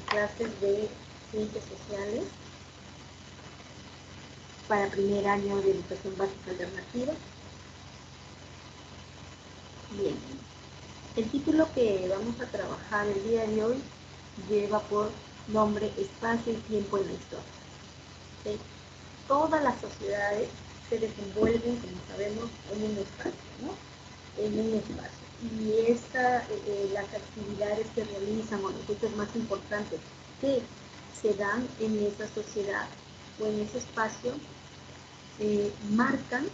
clases de ciencias sociales para primer año de educación básica alternativa. Bien, el título que vamos a trabajar el día de hoy lleva por nombre Espacio y Tiempo en la Historia. ¿Sí? Todas las sociedades se desenvuelven, como sabemos, en un espacio, ¿no? En un espacio. Y las actividades que realizan o los hechos más importantes que se dan en esa sociedad o en ese espacio marcan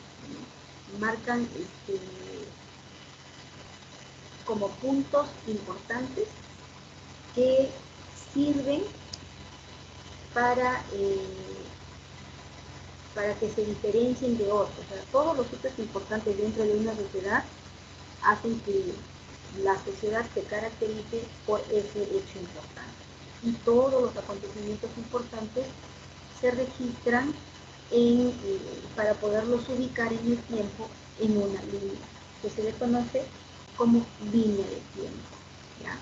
como puntos importantes que sirven para que se diferencien de otros. O sea, todos los hechos importantes dentro de una sociedad hacen que la sociedad se caracterice por ese hecho importante. Y todos los acontecimientos importantes se registran para poderlos ubicar en el tiempo en una línea, que se le conoce como línea de tiempo. ¿Ya?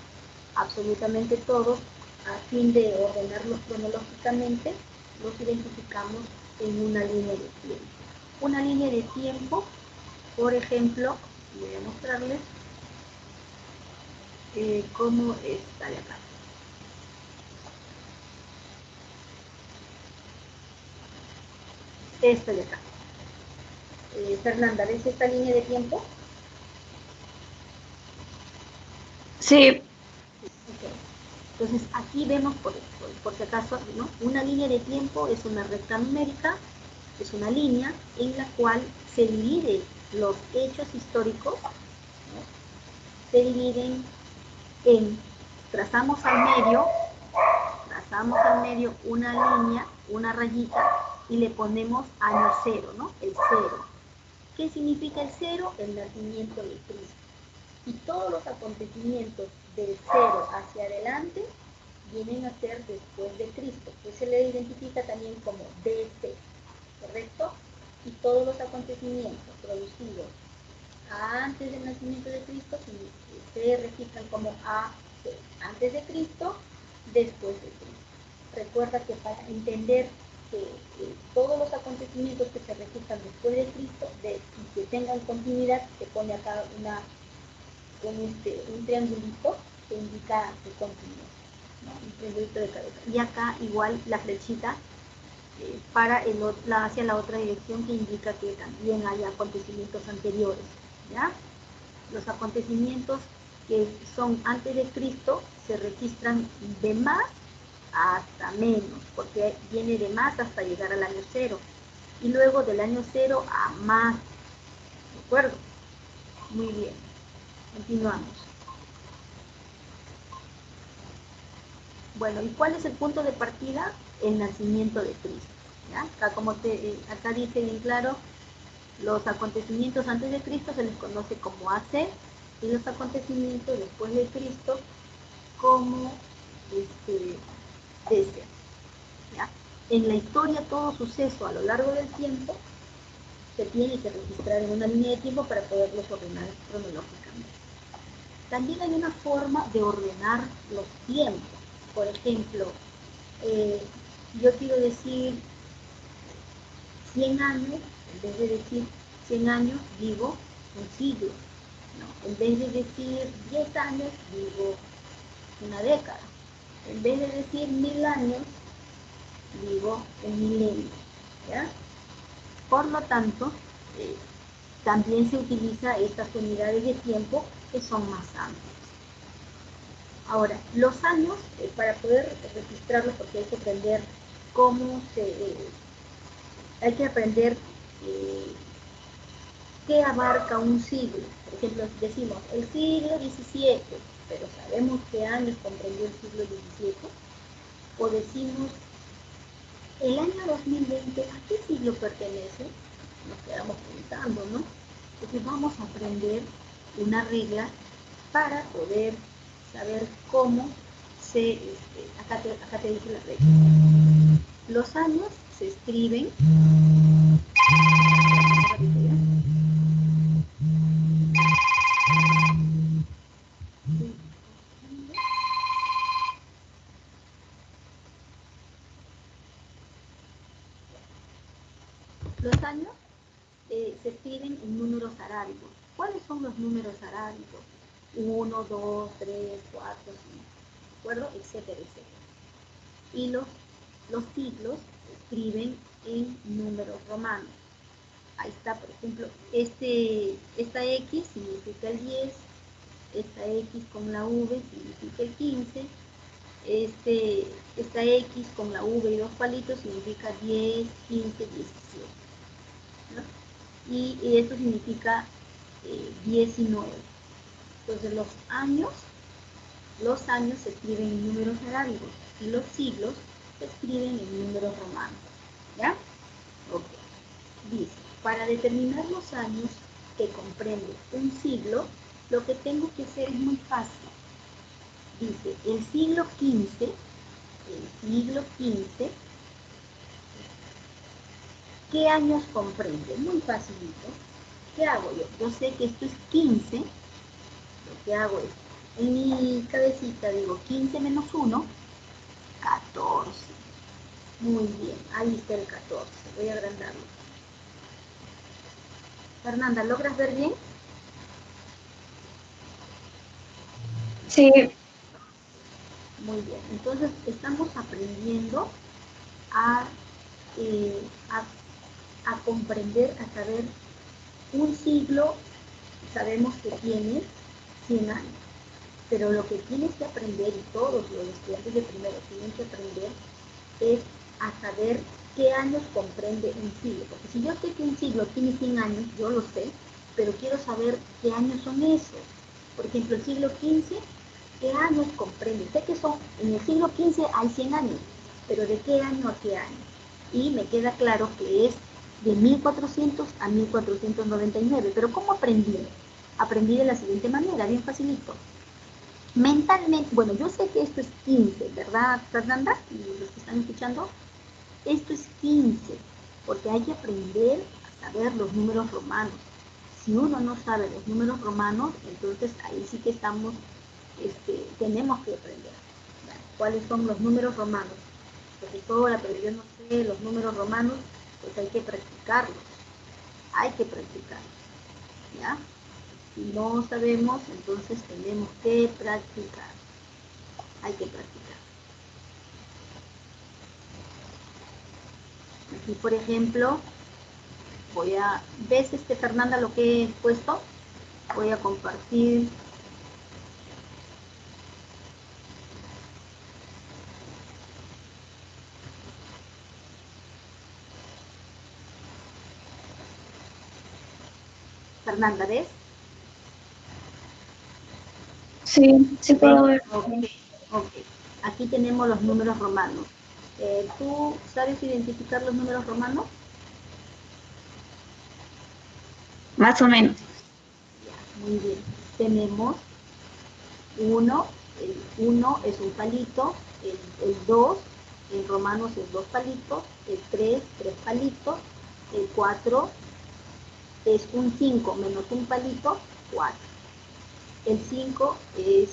Absolutamente todos, a fin de ordenarlos cronológicamente, los identificamos en una línea de tiempo. Una línea de tiempo, por ejemplo, voy a mostrarles cómo está de acá. Esta de acá. Fernanda, ¿ves esta línea de tiempo? Sí. Okay. Entonces aquí vemos, por si acaso, ¿no? Una línea de tiempo es una recta numérica, es una línea en la cual se dividen los hechos históricos, ¿no? Se dividen trazamos al medio una línea, una rayita, y le ponemos año cero, ¿no? El cero. ¿Qué significa el cero? El nacimiento de Cristo. Y todos los acontecimientos del cero hacia adelante vienen a ser después de Cristo, que se le identifica también como DC, ¿correcto? Y todos los acontecimientos producidos antes del nacimiento de Cristo se registran como AC, antes de Cristo, después de Cristo. Recuerda que para entender que todos los acontecimientos que se registran después de Cristo y que tengan continuidad, se pone acá un triangulito que indica que continúa, ¿no? Un triangulito de cabeza. Y acá igual la flechita hacia la otra dirección, que indica que también hay acontecimientos anteriores, ¿ya? Los acontecimientos que son antes de Cristo se registran de más hasta menos, porque viene de más hasta llegar al año cero, y luego del año cero a más, ¿de acuerdo? Muy bien, continuamos. Bueno, ¿y cuál es el punto de partida? El nacimiento de Cristo, ¿ya? Acá dice bien claro, los acontecimientos antes de Cristo se les conoce como AC, y los acontecimientos después de Cristo como DC. ¿Ya? En la historia, todo suceso a lo largo del tiempo se tiene que registrar en una línea de tiempo para poderlos ordenar cronológicamente. También hay una forma de ordenar los tiempos. Por ejemplo, yo quiero decir 100 años, en vez de decir 100 años, digo un siglo, ¿no? En vez de decir 10 años, digo una década. En vez de decir 1000 años, digo un milenio, ¿ya? Por lo tanto, también se utiliza estas unidades de tiempo que son más amplias. Ahora, los años, para poder registrarlos, porque hay que aprender hay que aprender qué abarca un siglo. Por ejemplo, decimos el siglo XVII, pero sabemos qué años comprendió el siglo XVII, o decimos el año 2020, ¿a qué siglo pertenece? Nos quedamos pensando, ¿no? Entonces vamos a aprender una regla para poder saber cómo acá te dice la regla. Los años se escriben Los años se escriben en números arábigos. ¿Cuáles son los números arábigos? 1, 2, 3, 4, 5, ¿de acuerdo? Etcétera, etcétera. Y los siglos se escriben en números romanos. Ahí está, por ejemplo, esta X significa el 10, esta X con la V significa el 15, esta X con la V y dos palitos significa 10, 15, 17. ¿No? Y esto significa 19. Entonces los años se escriben en números arábigos y los siglos se escriben en números romanos. ¿Ya? Ok. Dice, para determinar los años que comprende un siglo, lo que tengo que hacer es muy fácil. Dice, el siglo XV, ¿qué años comprende? Muy facilito. ¿Qué hago yo? Yo sé que esto es 15, lo que hago es, en mi cabecita digo 15 menos 1, 14. Muy bien, ahí está el 14, voy a agrandarlo. Fernanda, ¿logras ver bien? Sí. Muy bien, entonces estamos aprendiendo a comprender, a saber, un siglo, sabemos que tiene 100 años, pero lo que tienes que aprender, y todos los estudiantes de primero tienen que aprender, es a saber qué años comprende un siglo. Porque si yo sé que un siglo tiene 100 años, yo lo sé, pero quiero saber qué años son esos. Por ejemplo, el siglo XV, ¿qué años comprende? Sé que en el siglo XV hay 100 años, pero ¿de qué año a qué año? Y me queda claro que es de 1400 a 1499. Pero ¿cómo aprendí? Aprendí de la siguiente manera, bien facilito. Mentalmente, bueno, yo sé que esto es 15, ¿verdad, Fernanda? Y los que están escuchando, esto es 15, porque hay que aprender a saber los números romanos. Si uno no sabe los números romanos, entonces ahí sí que tenemos que aprender. ¿Cuáles son los números romanos? Profesora, pero yo no sé los números romanos, pues hay que practicarlos. ¿Ya? Si no sabemos, entonces tenemos que practicar. Hay que practicar. Aquí, por ejemplo, ¿ves, Fernanda, lo que he puesto? Voy a compartir. Fernanda, ¿ves? Sí, sí puedo ver. Ok. Aquí tenemos los números romanos. ¿Tú sabes identificar los números romanos? Más o menos. Ya, muy bien. Tenemos 1, el 1 es un palito, el 2 en romanos es 2 palitos, el 3, 3 palitos, el 4 es un 5 menos un palito, 4. El 5 es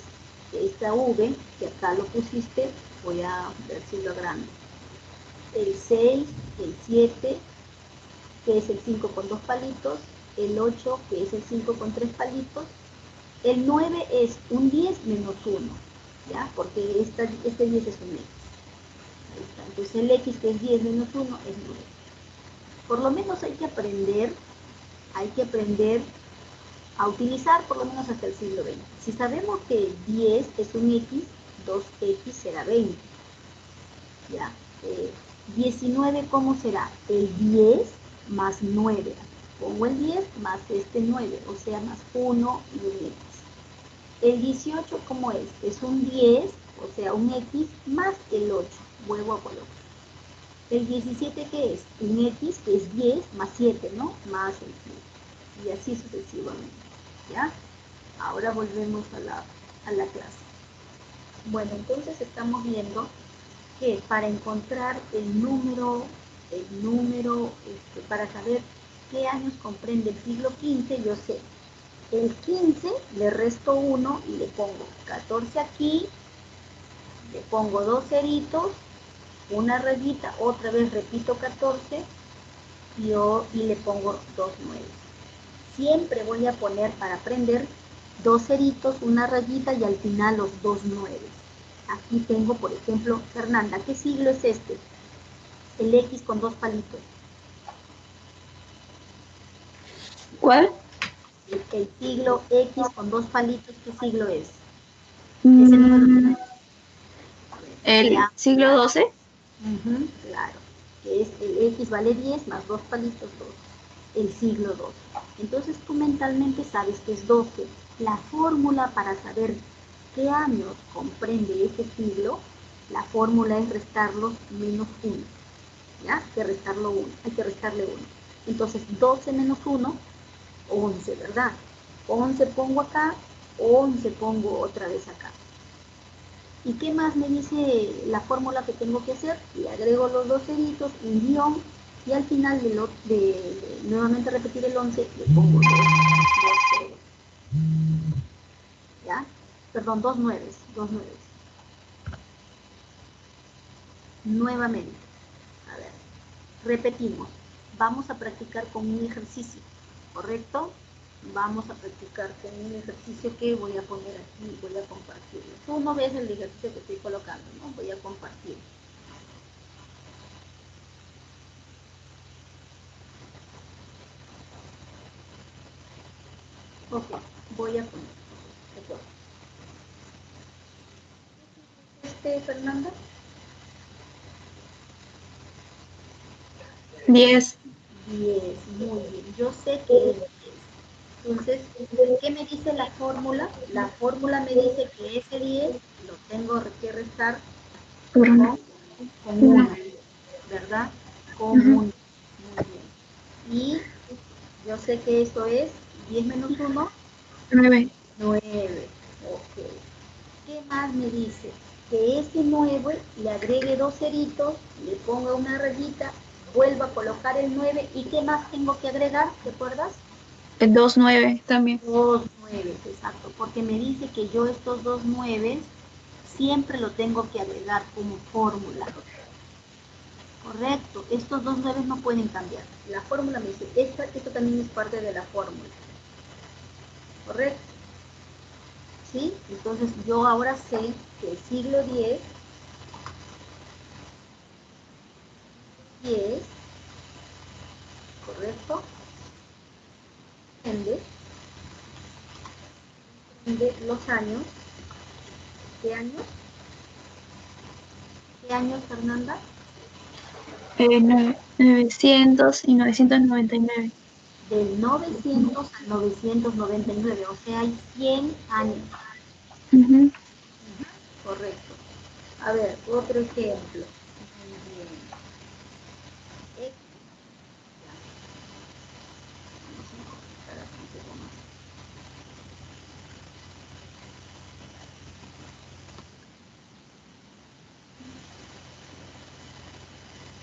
esta V, que acá lo pusiste, voy a ver si lo agrando. El 6, el 7, que es el 5 con 2 palitos, el 8, que es el 5 con 3 palitos, el 9 es un 10 menos 1, ¿ya? Porque este 10 es un X. Ahí está. Entonces el X, que es 10 menos 1, es 9. Por lo menos hay que aprender a utilizar por lo menos hasta el siglo XX. Si sabemos que 10 es un X, 2X será 20. ¿Ya? 19, ¿cómo será? El 10 más 9. Pongo el 10 más este 9, o sea, más 1 y un X. El 18, ¿cómo es? Es un 10, o sea, un X más el 8. Vuelvo a colocar. El 17, ¿qué es? Un X, que es 10 más 7, ¿no? Más el 7. Y así sucesivamente. ¿Ya? Ahora volvemos a la clase. Bueno, entonces estamos viendo que para encontrar el número, para saber qué años comprende el siglo XV, yo sé, el 15 le resto 1 y le pongo 14 aquí, le pongo 2 ceritos, una rayita, otra vez repito 14, y le pongo 2 nueves. Siempre voy a poner para aprender 2 ceritos, una rayita y al final los 2 nueves. Aquí tengo, por ejemplo, Fernanda, ¿qué siglo es este? El X con 2 palitos. ¿Cuál? El siglo X con 2 palitos, ¿qué siglo es? Ese número Mm, tiene. ¿El Ya, siglo XII? claro, que es el X vale 10 más 2 palitos 2, el siglo 12. Entonces tú mentalmente sabes que es 12. La fórmula para saber qué años comprende ese siglo, la fórmula es restarlos menos 1. ¿Ya? Hay que restarle 1. Entonces 12 menos 1, 11, ¿verdad? 11 pongo acá, 11 pongo otra vez acá. ¿Y qué más me dice la fórmula que tengo que hacer? Le agrego los 2 ceritos, un guión, y al final de nuevamente repetir el 11, le pongo 2 ceros. ¿Ya? Perdón, 2 nueves, 2 nueves. Nuevamente, a ver, repetimos. Vamos a practicar con un ejercicio, ¿correcto? Vamos a practicar con un ejercicio que voy a poner aquí, voy a compartirlo. Tú no ves el ejercicio que estoy colocando, ¿no? Voy a compartir. Ok, voy a poner. Fernanda? 10. 10, muy bien. Yo sé que es 10. Entonces, ¿qué me dice la fórmula? La fórmula me dice que ese 10 lo tengo que restar Por una. con 1, ¿verdad? Con 1. Muy bien. Y yo sé que eso es 10 menos 1, 9. 9. Ok. ¿Qué más me dice? Que ese 9 le agregue 2 ceritos, le ponga una rayita, vuelva a colocar el 9. ¿Y qué más tengo que agregar? ¿Te acuerdas? 2, 9 también. 2 9, exacto. Porque me dice que yo estos 2 9 siempre lo tengo que agregar como fórmula. Correcto. Estos 2 9 no pueden cambiar. La fórmula me dice, esto también es parte de la fórmula. Correcto. ¿Sí? Entonces yo ahora sé que el siglo 10 ¿correcto? De los años. ¿Qué años? ¿Qué años, Fernanda? 900 y 999. Del 900 al 999, o sea, hay 100 años. Ujú. Correcto. A ver, otro ejemplo. Muy bien. X, vamos a complicar aquí un poco más.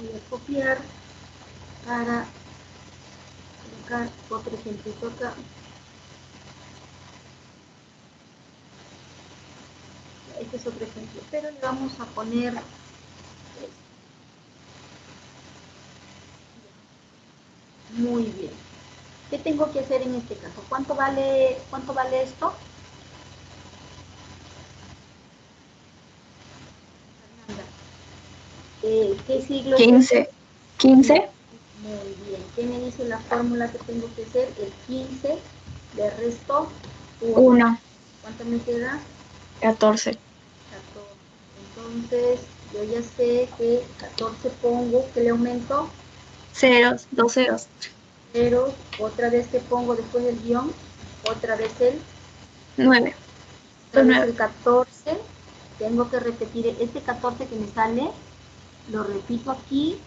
Voy a copiar para colocar otro ejemplo acá. Este es otro ejemplo, pero le vamos a poner muy bien. ¿Qué tengo que hacer en este caso? ¿Cuánto vale esto? Fernanda, ¿qué siglo es este? 15. 15. Muy bien. ¿Qué me dice la fórmula que tengo que hacer? El 15 le resto 1. 1. ¿Cuánto me queda? 14. 14. Entonces, yo ya sé que 14 pongo, ¿qué le aumento? Ceros. 2 ceros. Pero otra vez que pongo después del guión, otra vez 9. otra 2, vez 9. el 14. Tengo que repetir este 14 que me sale, lo repito aquí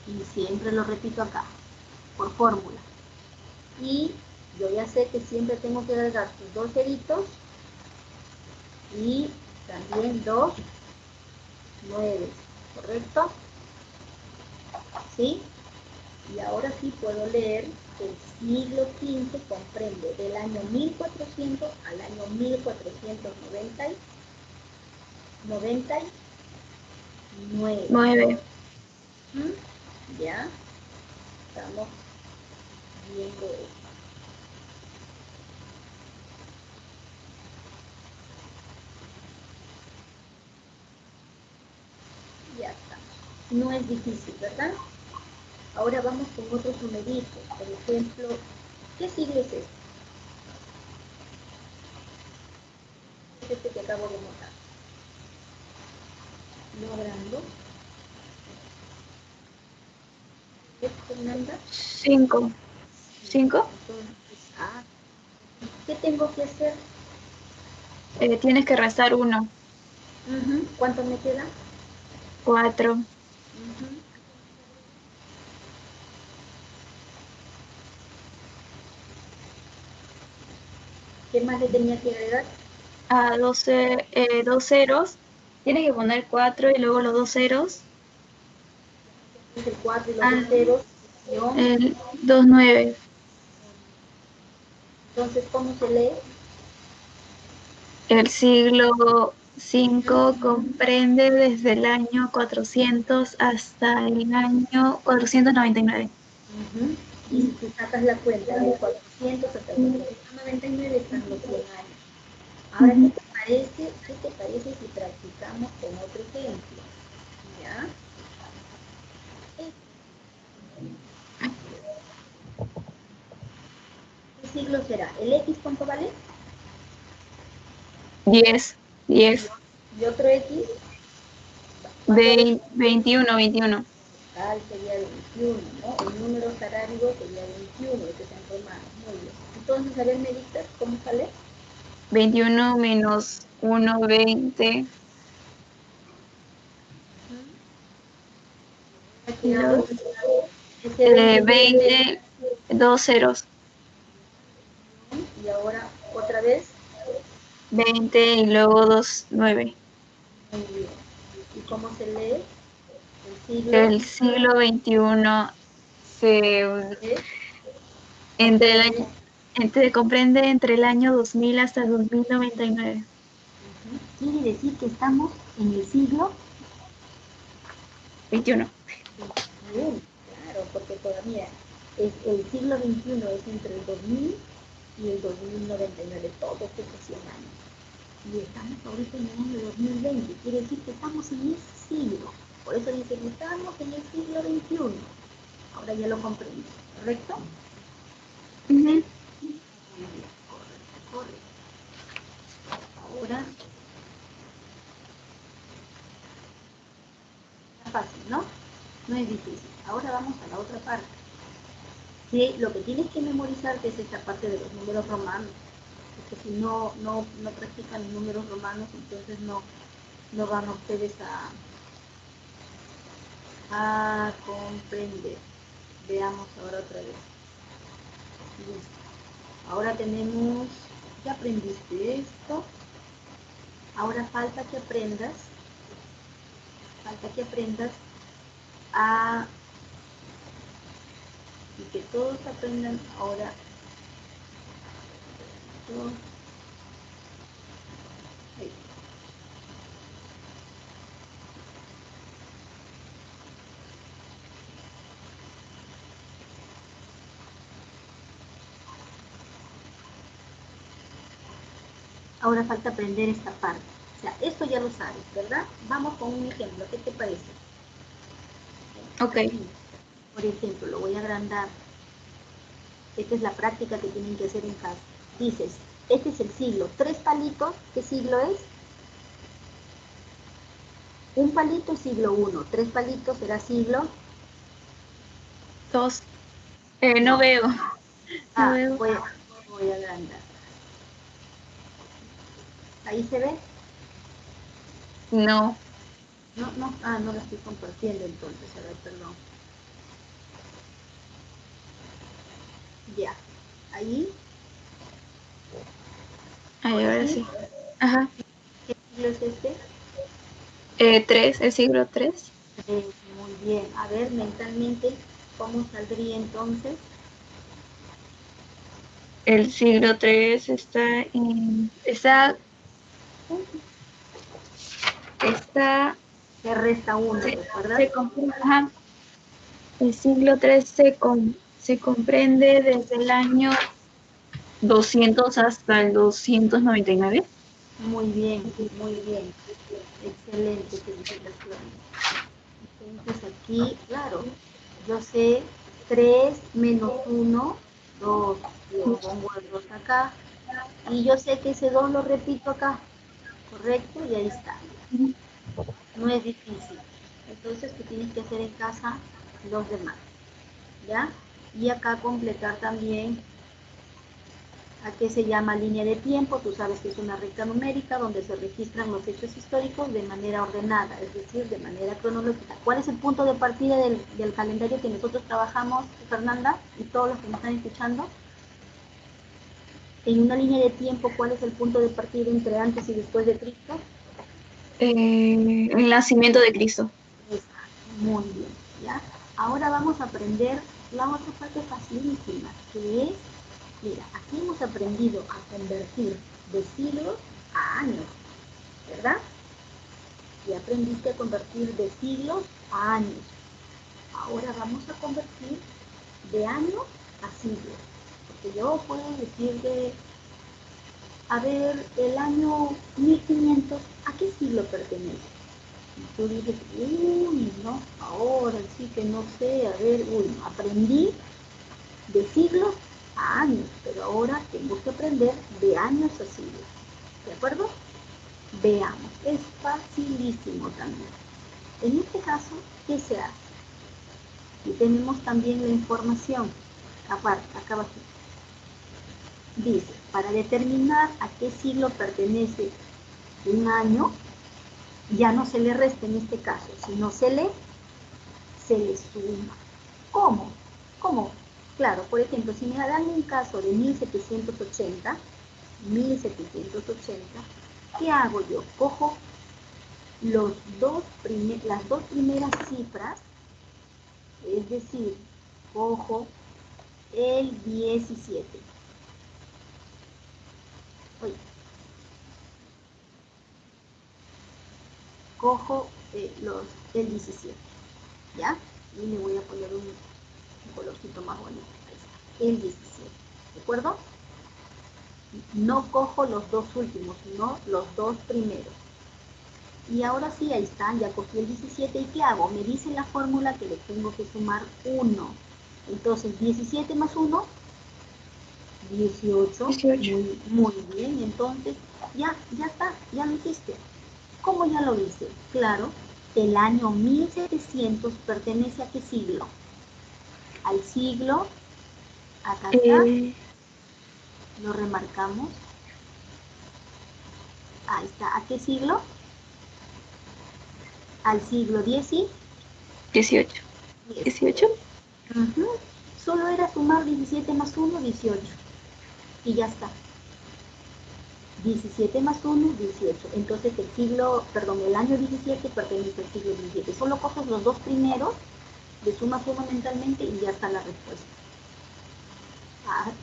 y siempre lo repito acá, por fórmula. Y yo ya sé que siempre tengo que agregar sus 2 ceritos y también 2 9, ¿correcto? ¿Sí? Y ahora sí puedo leer que el siglo XV comprende del año 1400 al año 1499. 9. ¿Ya? estamos viendo esto. Ya está. No es difícil, ¿verdad? Ahora vamos con otros numeritos. Por ejemplo, ¿qué siglo es este? Es este que acabo de montar. Logrando. ¿Qué, Fernanda? 5. 5. Entonces, ¿qué tengo que hacer? Tienes que restar 1. ¿Cuánto me queda? 4. ¿Qué más le tenía que agregar? A 12, 2 ceros. Tienes que poner 4 y luego los 2 ceros. Es el 4 y los dos ceros. El 2, 9. Entonces, ¿cómo se lee? El siglo V comprende desde el año 400 hasta el año 499. Y si tú sacas la cuenta de 400 hasta 499 están los 100 años. Ahora, ¿qué te parece si practicamos con otro ejemplo? ¿Ya? ¿Qué siglo será? ¿El X cuánto vale? 10. 10. ¿Y otro X? 21. 21. Tal sería 21, ¿no? El número sarábico sería 21, que está en romano. Muy bien. Entonces, a ver, ¿me dictas cómo sale? 21 menos 1, 20. ¿Qué hago? Ese 20, 2 ceros. y ahora otra vez. 20 y luego 2, 9. Muy bien. ¿Y cómo se lee? El siglo El siglo XXI se, ¿eh? entre el comprende. año, comprende entre el año 2000 hasta el 2099. Quiere decir que estamos en el siglo 21. XXI. Claro, porque todavía el siglo XXI es entre el 2000 y el 2099, todos esos 100 años. Y estamos ahorita en el año 2020, quiere decir que estamos en ese siglo. Por eso dice que estamos en el siglo XXI. Ahora ya lo comprendo, ¿correcto? Muy bien, correcto, correcto. Ahora, está fácil, ¿no? No es difícil. Ahora vamos a la otra parte. Que lo que tienes que memorizarte es esta parte de los números romanos. Porque si no practican los números romanos, entonces no van ustedes a comprender. Veamos ahora otra vez. Listo. Ahora tenemos, ya aprendiste esto. Ahora falta que aprendas a, y que todos aprendan ahora. Ahí. Ahora falta aprender esta parte. O sea, esto ya lo sabes, ¿verdad? Vamos con un ejemplo. ¿Qué te parece? Ok. Aquí, por ejemplo, lo voy a agrandar. Esta es la práctica que tienen que hacer en casa. Dices, este es el siglo. 3 palitos, ¿qué siglo es? Un palito es siglo 1. 3 palitos será siglo. 2. No No. veo. No Ah, veo. voy a agrandar. Ahí se ve. No. No la estoy compartiendo entonces. A ver, perdón. Ya. Ahí, Ahí, ahora ahora sí. sí. Ajá. ¿Qué siglo es este? 3. El siglo 3. Muy bien. A ver, mentalmente, ¿cómo saldría entonces? El siglo 3 está en. Está. Se resta 1, Se, ¿recuerdas? se comprende. Ajá. El siglo III se comprende desde el año 200 hasta el 299. Muy bien, muy bien. Excelente, felicitaciones. Entonces aquí, claro, yo sé 3 menos 1, 2. Le pongo el 2 acá. Y yo sé que ese 2 lo repito acá, ¿correcto? Y ahí está. No es difícil. Entonces, tú tienes que hacer en casa los demás, ¿ya? Y acá completar también a qué se llama línea de tiempo. Tú sabes que es una recta numérica donde se registran los hechos históricos de manera ordenada, es decir, de manera cronológica. ¿Cuál es el punto de partida del calendario que nosotros trabajamos, Fernanda, y todos los que me están escuchando? En una línea de tiempo, ¿cuál es el punto de partida entre antes y después de Cristo? El nacimiento de Cristo. Exacto, muy bien, ¿ya? Ahora vamos a aprender la otra parte facilísima, que es, mira, aquí hemos aprendido a convertir de siglos a años, ¿verdad? Y aprendiste a convertir de siglos a años. Ahora vamos a convertir de años a siglos. Porque yo puedo decir a ver, el año 1500, ¿a qué siglo pertenece? Y tú dices, uy, no, ahora sí que no sé, a ver, uy, aprendí de siglos a años, pero ahora tengo que aprender de años a siglos. ¿De acuerdo? Veamos, es facilísimo también. En este caso, ¿qué se hace? Y tenemos también la información, aparte, acá abajo. Dice, para determinar a qué siglo pertenece un año, ya no se le resta en este caso, sino se le suma. ¿Cómo? ¿Cómo? Claro, por ejemplo, si me dan un caso de 1780, ¿qué hago yo? Cojo las dos primeras cifras, es decir, cojo el 17. Oye, cojo el 17, ¿ya? Y le voy a poner un colorcito más bonito. Ahí está, el 17, ¿de acuerdo? No cojo los dos últimos, sino los dos primeros. Y ahora sí, ahí está, ya cogí el 17. ¿Y qué hago? Me dice la fórmula que le tengo que sumar 1. Entonces, 17 más 1, 18. 18. Muy bien, entonces ya está, ya lo hiciste. ¿Cómo ya lo hice? Claro, el año 1700 pertenece a qué siglo? Al siglo, acá está, lo remarcamos. Ahí está, ¿a qué siglo? Al siglo 18. 18. Solo era sumar 17 más 1, 18. Y ya está. 17 más 1, 18. Entonces el año 17 pertenece al siglo 17. Solo coges los dos primeros, le sumas uno mentalmente y ya está la respuesta.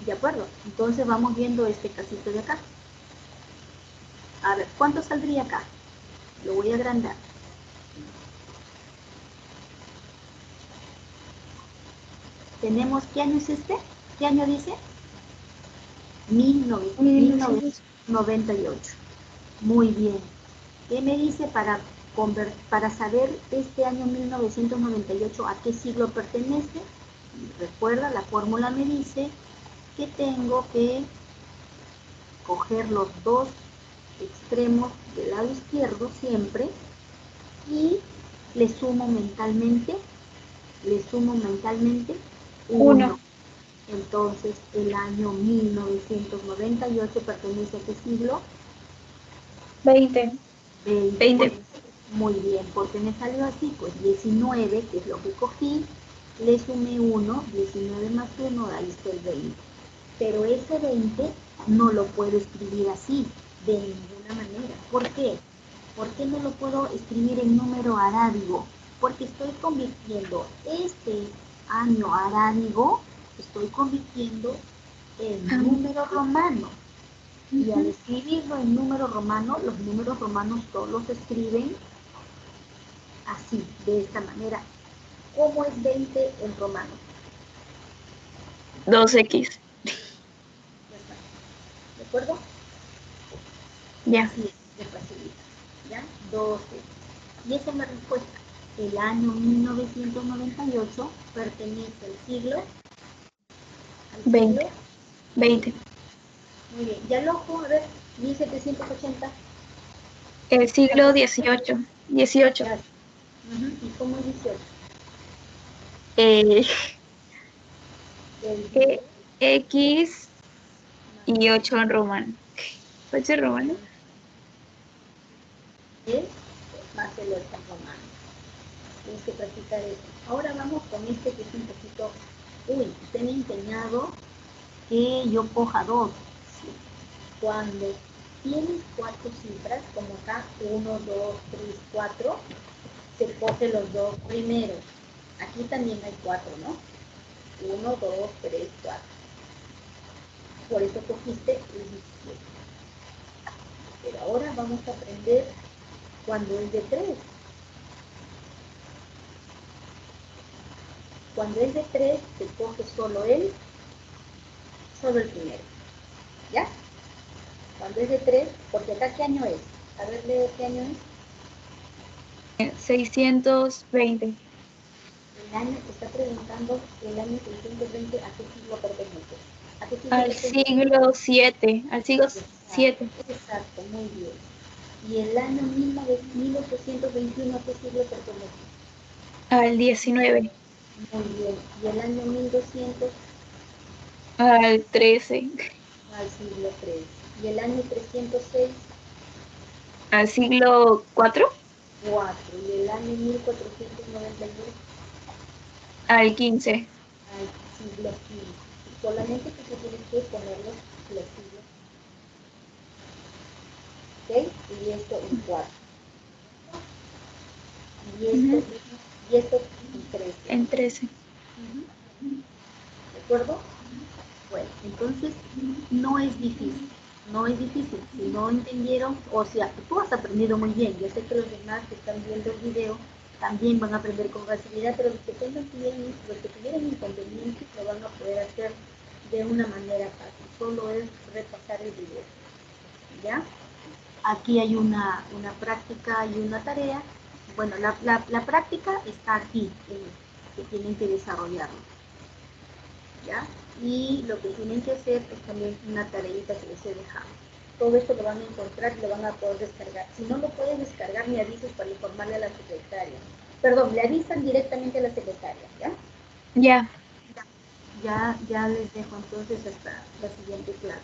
¿De acuerdo? Entonces vamos viendo este casito de acá. A ver, ¿cuánto saldría acá? Lo voy a agrandar. Tenemos, ¿qué año es este? ¿Qué año dice? 1998. Muy bien. ¿Qué me dice para saber este año 1998 a qué siglo pertenece? Recuerda, la fórmula me dice que tengo que coger los dos extremos del lado izquierdo siempre y le sumo mentalmente 1. Entonces, el año 1998 pertenece a qué siglo? 20. 20. 20. Muy bien, porque me salió así, pues 19, que es lo que cogí, le sumé 1, 19 más 1, ahí está el 20. Pero ese 20 no lo puedo escribir así, de ninguna manera. ¿Por qué? ¿Por qué no lo puedo escribir en número arábigo? Porque estoy convirtiendo este año arábigo, estoy convirtiendo en número romano. Y al escribirlo en número romano, los números romanos todos los escriben así, de esta manera. ¿Cómo es 20 en romano? 2x. Ya está. ¿De acuerdo? Ya. Así es, de facilita. ¿Ya? 12. Y esa es la respuesta. El año 1998 pertenece al siglo. 20. 20. Muy bien. Ya loco, a ver, 1780. El siglo 18. 18. Gracias. ¿Y cómo es 18? Eh, El 10 X y 8 en romano. 8 en romano. más el 8 en romano. Tienes que practicar eso. Ahora vamos con este que es un poquito. Uy, usted me ha enseñado que yo coja dos. Sí. Cuando tienes 4 cifras, como acá, 1, 2, 3, 4, se coge los dos primeros. Aquí también hay 4, ¿no? 1, 2, 3, 4. Por eso cogiste el 17. Pero ahora vamos a aprender cuando es de 3. Cuando es de 3, se coge solo el primero. ¿Ya? Cuando es de 3, porque acá ¿qué año es? A ver, Leo, ¿qué año es? 620. El año, te está preguntando el año 620, ¿a qué siglo pertenece? ¿A qué siglo Al pertenece? siglo 7. Al siglo 7. Exacto, muy bien. ¿Y el año 1821 a qué siglo pertenece? Al 19. Muy bien. ¿Y el año 1200? Al 13. Al siglo 3. ¿Y el año 306? Al siglo 4. 4. ¿Y el año 1492? Al 15. Al siglo 15. Solamente que tú tienes que poner los siglos. ¿Ok? Y esto en 4. Y esto en 13. En 13. ¿De acuerdo? Bueno, entonces no es difícil. No es difícil. Si no entendieron, o sea, tú has aprendido muy bien. Yo sé que los demás que están viendo el video también van a aprender con facilidad, pero los que tuvieran inconvenientes lo van a poder hacer de una manera fácil. Solo es repasar el video. ¿Ya? Aquí hay una práctica y una tarea. Bueno, la práctica está aquí, que tienen que desarrollarlo. ¿Ya? Y lo que tienen que hacer es también una tareita que les he dejado. Todo esto lo van a encontrar y lo van a poder descargar. Si no lo pueden descargar, me avisas para informarle a la secretaria. Perdón, le avisan directamente a la secretaria, ¿ya? Ya. Ya les dejo entonces hasta la siguiente clase.